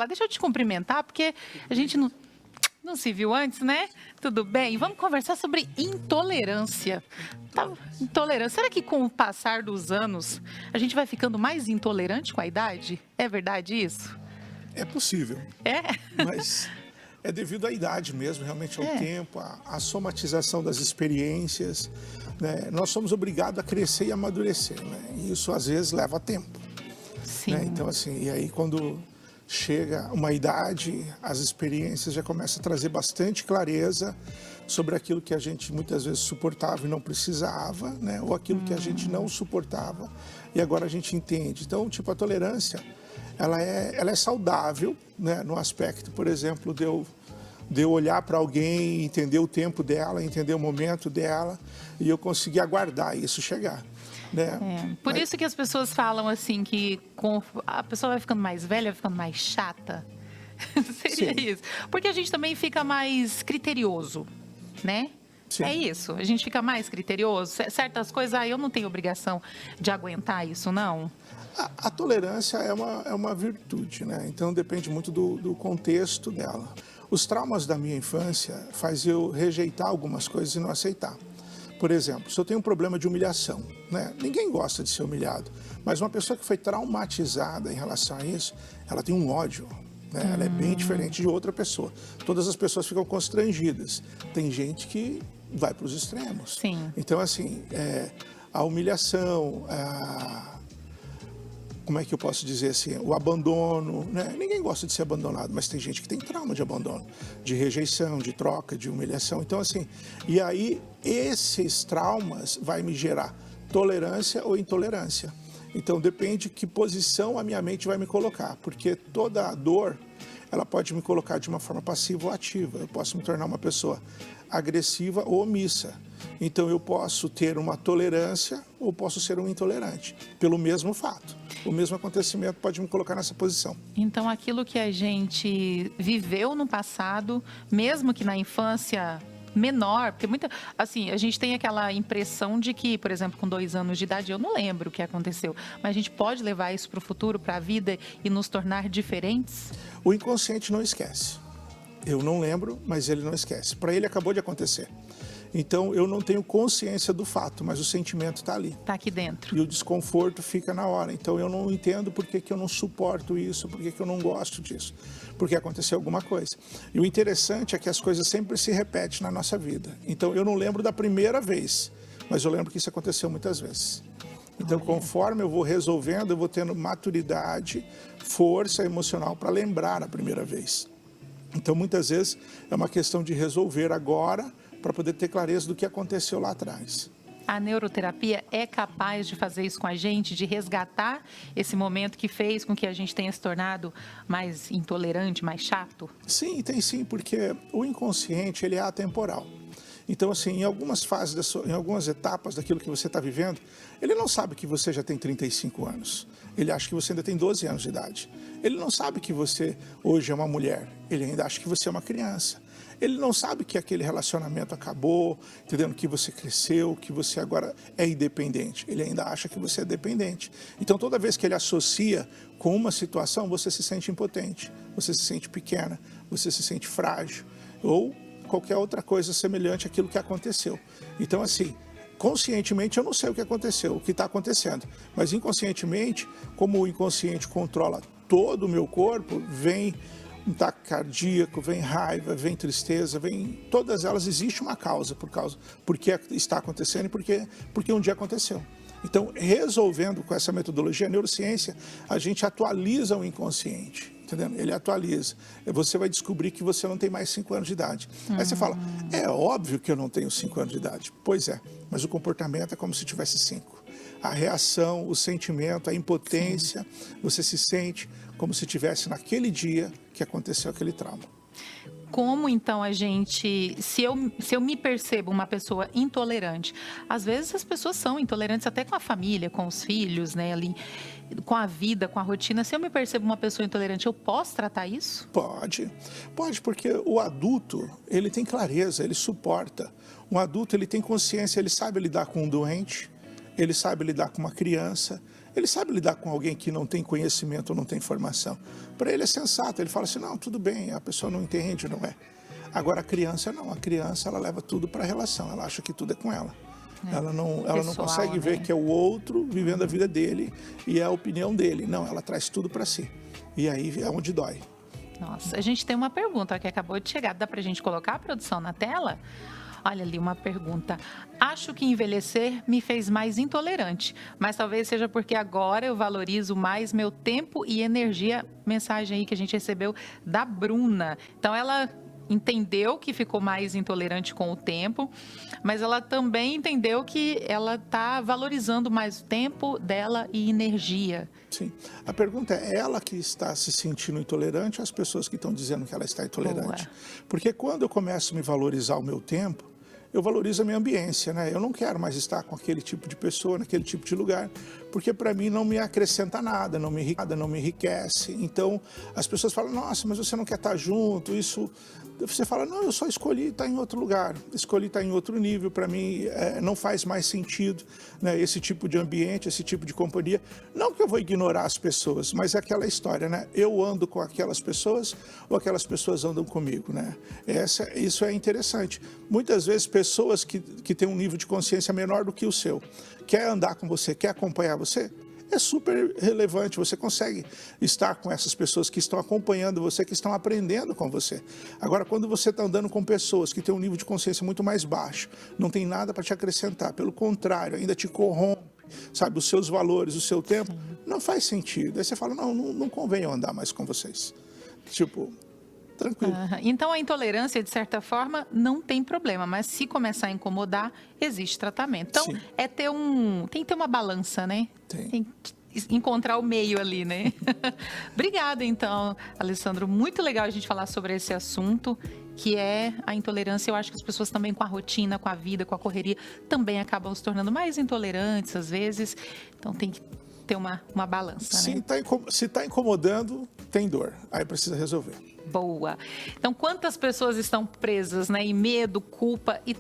falar. Deixa eu te cumprimentar, porque a gente não se viu antes, né? Tudo bem? Vamos conversar sobre intolerância. Intolerância. Será que com o passar dos anos a gente vai ficando mais intolerante com a idade? É verdade isso? É possível, É? mas é devido à idade mesmo, realmente ao tempo, à somatização das experiências, né? Nós somos obrigados a crescer e amadurecer, né? E isso às vezes leva tempo. Sim. Né? Então assim, e aí quando chega uma idade, as experiências já começam a trazer bastante clareza sobre aquilo que a gente muitas vezes suportava e não precisava, né? Ou aquilo que a gente não suportava e agora a gente entende. Então, tipo, a tolerância, ela é saudável, né? No aspecto, por exemplo, de eu olhar para alguém, entender o tempo dela, entender o momento dela e eu conseguir aguardar isso chegar. Né? Por isso que as pessoas falam assim que a pessoa vai ficando mais velha, vai ficando mais chata. Seria Sim. isso. Porque a gente também fica mais criterioso, né? Sim. É isso, a gente fica mais criterioso. Certas coisas, eu não tenho obrigação de aguentar isso, não. A tolerância é uma virtude, né? Então depende muito do contexto dela. Os traumas da minha infância faz eu rejeitar algumas coisas e não aceitar. Por exemplo, se eu tenho um problema de humilhação, né? Ninguém gosta de ser humilhado, mas uma pessoa que foi traumatizada em relação a isso, ela tem um ódio, né? Ela é bem diferente de outra pessoa. Todas as pessoas ficam constrangidas. Tem gente que vai para os extremos. Sim. Então, assim, a humilhação, como é que eu posso dizer assim, o abandono, né? Ninguém gosta de ser abandonado, mas tem gente que tem trauma de abandono, de rejeição, de troca, de humilhação. Então, assim, e aí esses traumas vai me gerar tolerância ou intolerância. Então, depende de que posição a minha mente vai me colocar, porque toda dor, ela pode me colocar de uma forma passiva ou ativa. Eu posso me tornar uma pessoa agressiva ou omissa. Então, eu posso ter uma tolerância ou posso ser um intolerante, pelo mesmo fato. O mesmo acontecimento pode me colocar nessa posição. Então, aquilo que a gente viveu no passado, mesmo que na infância menor, porque assim, a gente tem aquela impressão de que, por exemplo, com 2 anos de idade, eu não lembro o que aconteceu, mas a gente pode levar isso para o futuro, para a vida e nos tornar diferentes? O inconsciente não esquece. Eu não lembro, mas ele não esquece. Para ele acabou de acontecer. Então, eu não tenho consciência do fato, mas o sentimento está ali. Está aqui dentro. E o desconforto fica na hora. Então, eu não entendo por que eu não suporto isso, por que eu não gosto disso. Porque aconteceu alguma coisa. E o interessante é que as coisas sempre se repetem na nossa vida. Então, eu não lembro da primeira vez, mas eu lembro que isso aconteceu muitas vezes. Então, conforme eu vou resolvendo, eu vou tendo maturidade, força emocional para lembrar a primeira vez. Então, muitas vezes, é uma questão de resolver agora, para poder ter clareza do que aconteceu lá atrás. A neuroterapia é capaz de fazer isso com a gente, de resgatar esse momento que fez com que a gente tenha se tornado mais intolerante, mais chato? Sim, tem sim, porque o inconsciente, ele é atemporal. Então, assim, em algumas fases, em algumas etapas daquilo que você está vivendo, ele não sabe que você já tem 35 anos. Ele acha que você ainda tem 12 anos de idade. Ele não sabe que você hoje é uma mulher. Ele ainda acha que você é uma criança. Ele não sabe que aquele relacionamento acabou, entendendo? Que você cresceu, que você agora é independente. Ele ainda acha que você é dependente. Então, toda vez que ele associa com uma situação, você se sente impotente, você se sente pequena, você se sente frágil, ou qualquer outra coisa semelhante àquilo que aconteceu. Então, assim, conscientemente eu não sei o que aconteceu, o que está acontecendo, mas inconscientemente, como o inconsciente controla todo o meu corpo, vem um ataque cardíaco, vem raiva, vem tristeza, vem todas elas, existe uma causa por que está acontecendo e porque um dia aconteceu. Então, resolvendo com essa metodologia, a neurociência, a gente atualiza o inconsciente, entendendo? Ele atualiza. Você vai descobrir que você não tem mais 5 anos de idade. Aí você fala, é óbvio que eu não tenho 5 anos de idade. Pois é, mas o comportamento é como se tivesse 5. A reação, o sentimento, a impotência, você se sente como se tivesse naquele dia que aconteceu aquele trauma. Como então a gente, se eu me percebo uma pessoa intolerante, às vezes as pessoas são intolerantes até com a família, com os filhos, né, ali, com a vida, com a rotina. Se eu me percebo uma pessoa intolerante, eu posso tratar isso? Pode, porque o adulto, ele tem clareza, ele suporta. Um adulto, ele tem consciência, ele sabe lidar com um doente, ele sabe lidar com uma criança, Ele sabe lidar com alguém que não tem conhecimento ou não tem formação. Para ele é sensato, ele fala assim, não, tudo bem, a pessoa não entende, não é. Agora a criança não, a criança ela leva tudo para a relação, ela acha que tudo é com ela. Ela não consegue ver que é o outro vivendo a vida dele e é a opinião dele. Não, ela traz tudo para si. E aí é onde dói. Nossa, a gente tem uma pergunta que acabou de chegar. Dá para a gente colocar a produção na tela? Olha ali uma pergunta. Acho que envelhecer me fez mais intolerante, mas talvez seja porque agora eu valorizo mais meu tempo e energia. Mensagem aí que a gente recebeu da Bruna. Então ela entendeu que ficou mais intolerante com o tempo, mas ela também entendeu que ela está valorizando mais o tempo dela e energia. Sim. A pergunta é ela que está se sentindo intolerante ou as pessoas que estão dizendo que ela está intolerante? Boa. Porque quando eu começo a me valorizar o meu tempo, eu valorizo a minha ambiência, né? Eu não quero mais estar com aquele tipo de pessoa, naquele tipo de lugar, porque para mim não me acrescenta nada, não me enriquece. Então, as pessoas falam, nossa, mas você não quer estar junto, isso... Você fala, não, eu só escolhi estar em outro lugar, escolhi estar em outro nível, para mim não faz mais sentido, né, esse tipo de ambiente, esse tipo de companhia. Não que eu vou ignorar as pessoas, mas é aquela história, né? Eu ando com aquelas pessoas ou aquelas pessoas andam comigo, né? Isso é interessante. Muitas vezes pessoas que têm um nível de consciência menor do que o seu, quer andar com você, quer acompanhar você, é super relevante, você consegue estar com essas pessoas que estão acompanhando você, que estão aprendendo com você. Agora, quando você está andando com pessoas que têm um nível de consciência muito mais baixo, não tem nada para te acrescentar, pelo contrário, ainda te corrompe, sabe, os seus valores, o seu tempo, não faz sentido. Aí você fala, não convém eu andar mais com vocês. Tipo... tranquilo. Então, a intolerância, de certa forma, não tem problema, mas se começar a incomodar, existe tratamento. Então, Sim. tem que ter uma balança, né? Tem que encontrar o meio ali, né? Obrigada, então, Alessandro. Muito legal a gente falar sobre esse assunto, que é a intolerância. Eu acho que as pessoas também com a rotina, com a vida, com a correria, também acabam se tornando mais intolerantes, às vezes. Então, tem que ter uma balança, Sim, né? se está incomodando, tem dor. Aí precisa resolver. Boa. Então, quantas pessoas estão presas, né, em medo, culpa e